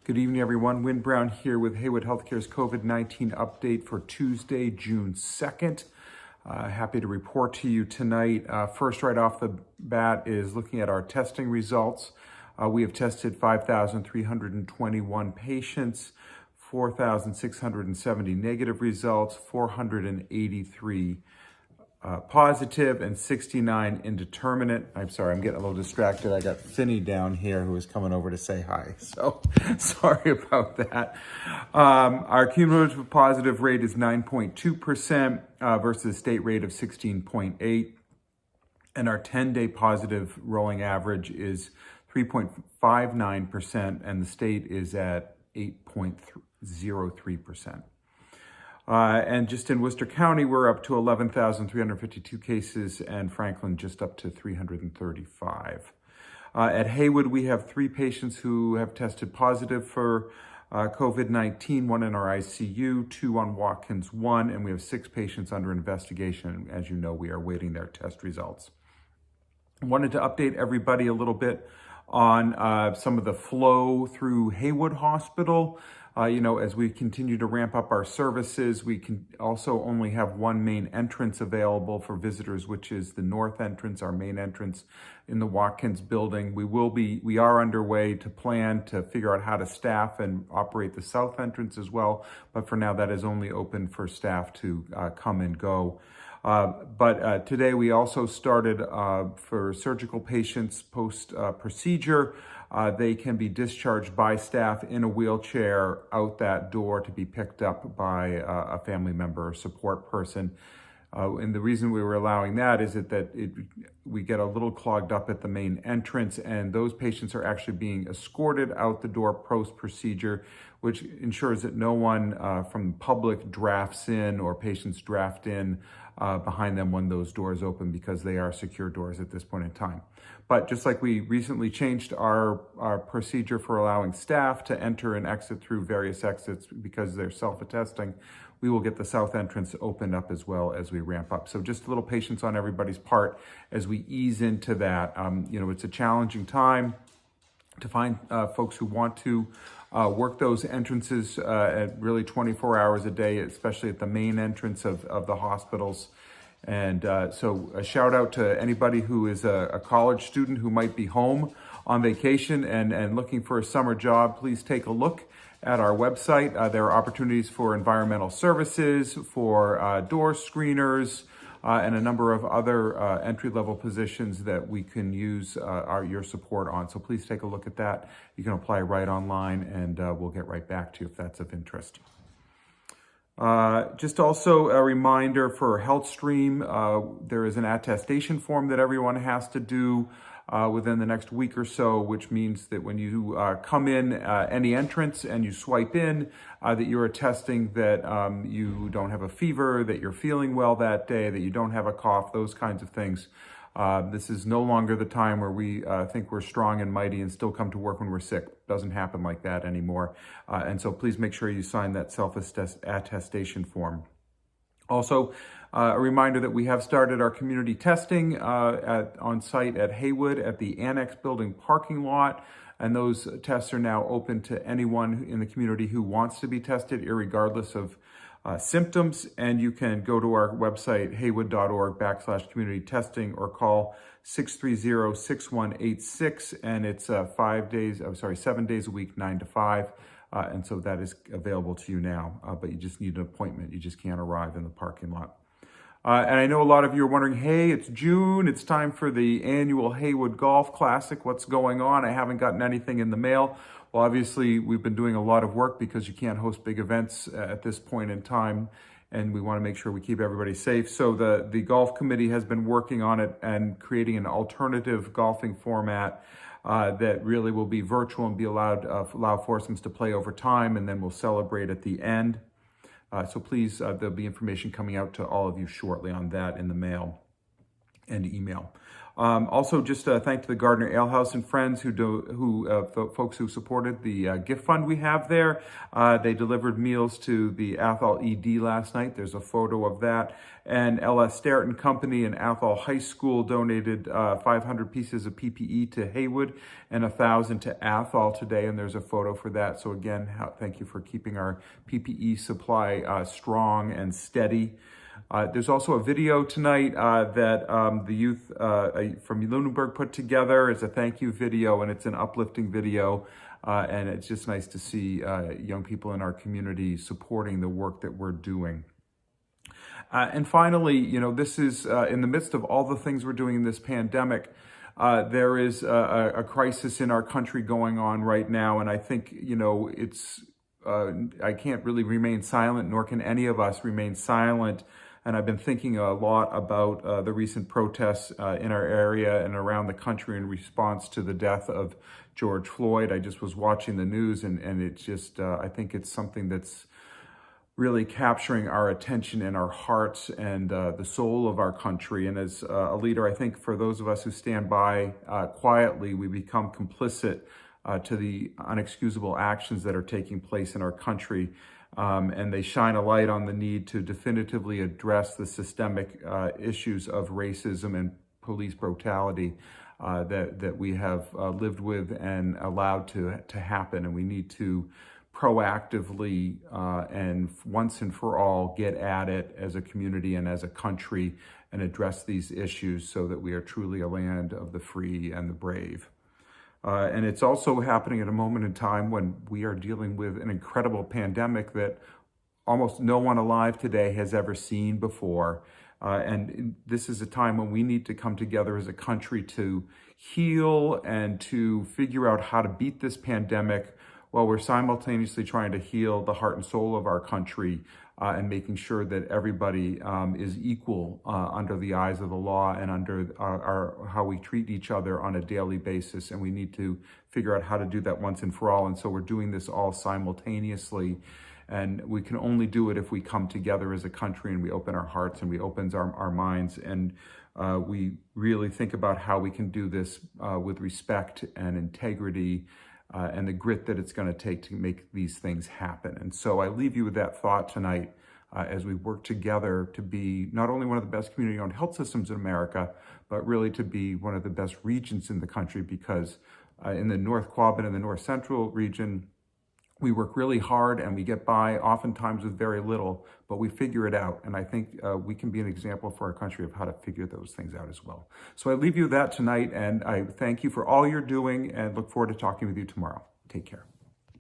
Good evening, everyone. Wynn Brown here with Haywood Healthcare's COVID-19 update for Tuesday, June 2nd. Happy to report to you tonight. First, right off the bat is looking at our testing results. We have tested 5,321 patients, 4,670 negative results, 483 positive, and 69 indeterminate. I'm sorry, I'm getting a little distracted. I got Finny down here who is coming over to say hi. So sorry about that. Our cumulative positive rate is 9.2% versus the state rate of 16.8%. And our 10-day positive rolling average is 3.59%, and the state is at 8.03%. And just in Worcester County, we're up to 11,352 cases, and Franklin just up to 335. At Haywood, we have 3 patients who have tested positive for COVID-19, 1 in our ICU, 2 on Watkins 1, and we have 6 patients under investigation. As you know, we are awaiting their test results. I wanted to update everybody a little bit on some of the flow through Haywood Hospital. As we continue to ramp up our services, we can also only have one main entrance available for visitors, which is the north entrance, our main entrance in the Watkins building. We are underway to plan to figure out how to staff and operate the south entrance as well. But for now, that is only open for staff to come and go. But today we also started for surgical patients post-procedure. They can be discharged by staff in a wheelchair out that door to be picked up by a family member or support person. And the reason we were allowing that is that we get a little clogged up at the main entrance, and those patients are actually being escorted out the door post-procedure, which ensures that no one from the public drafts in or patients draft in behind them when those doors open, because they are secure doors at this point in time. But just like we recently changed our procedure for allowing staff to enter and exit through various exits because they're self-attesting, we will get the south entrance opened up as well as we ramp up. So just a little patience on everybody's part as we ease into that. It's a challenging time to find folks who want to work those entrances at really 24 hours a day, especially at the main entrance of the hospitals. And so a shout out to anybody who is a college student who might be home on vacation and looking for a summer job. Please take a look at our website. There are opportunities for environmental services, for door screeners, and a number of other entry-level positions that we can use your support on. So please take a look at that. You can apply right online, and we'll get right back to you if that's of interest. Just also a reminder for HealthStream, there is an attestation form that everyone has to do within the next week or so, which means that when you come in any entrance and you swipe in, that you're attesting that you don't have a fever, that you're feeling well that day, that you don't have a cough, those kinds of things. This is no longer the time where we think we're strong and mighty and still come to work when we're sick. Doesn't happen like that anymore. And so please make sure you sign that self-attestation form. Also, a reminder that we have started our community testing on site at Haywood at the Annex Building parking lot. And those tests are now open to anyone in the community who wants to be tested, irregardless of symptoms. And you can go to our website, haywood.org/community testing, or call 630-6186. And it's 7 days a week, 9 to 5. And so that is available to you now, but you just need an appointment. You just can't arrive in the parking lot. And I know a lot of you are wondering, hey, it's June, it's time for the annual Haywood Golf Classic. What's going on? I haven't gotten anything in the mail. Well, obviously, we've been doing a lot of work because you can't host big events at this point in time, and we want to make sure we keep everybody safe. So the golf committee has been working on it and creating an alternative golfing format that really will be virtual and allow foursomes to play over time, and then we'll celebrate at the end. So please, there'll be information coming out to all of you shortly on that in the mail and email. Also, just a thank to the Gardner Ale House and friends folks who supported the gift fund we have there. They delivered meals to the Athol ED last night. There's a photo of that. And LS Sterriton Company and Athol High School donated 500 pieces of PPE to Haywood and 1,000 to Athol today. And there's a photo for that. So again, thank you for keeping our PPE supply strong and steady. There's also a video tonight that the youth from Lunenburg put together. It's a thank you video, and it's an uplifting video. And it's just nice to see young people in our community supporting the work that we're doing. And finally, you know, this is in the midst of all the things we're doing in this pandemic. There is a crisis in our country going on right now. And I think, you know, I can't really remain silent, nor can any of us remain silent. And I've been thinking a lot about the recent protests in our area and around the country in response to the death of George Floyd. I just was watching the news, and it's just, I think it's something that's really capturing our attention and our hearts and the soul of our country. And as a leader, I think for those of us who stand by quietly, we become complicit to the unexcusable actions that are taking place in our country. And they shine a light on the need to definitively address the systemic issues of racism and police brutality that we have lived with and allowed to happen. And we need to proactively and once and for all get at it as a community and as a country and address these issues so that we are truly a land of the free and the brave. And it's also happening at a moment in time when we are dealing with an incredible pandemic that almost no one alive today has ever seen before. And this is a time when we need to come together as a country to heal and to figure out how to beat this pandemic while we're simultaneously trying to heal the heart and soul of our country and making sure that everybody is equal under the eyes of the law and under how we treat each other on a daily basis. And we need to figure out how to do that once and for all. And so we're doing this all simultaneously. And we can only do it if we come together as a country and we open our hearts and we open our minds and we really think about how we can do this with respect and integrity and the grit that it's going to take to make these things happen. And so I leave you with that thought tonight as we work together to be not only one of the best community-owned health systems in America, but really to be one of the best regions in the country, because in the North Quabbin and the North Central region, we work really hard and we get by oftentimes with very little, but we figure it out. And I think we can be an example for our country of how to figure those things out as well. So I leave you with that tonight, and I thank you for all you're doing and look forward to talking with you tomorrow. Take care.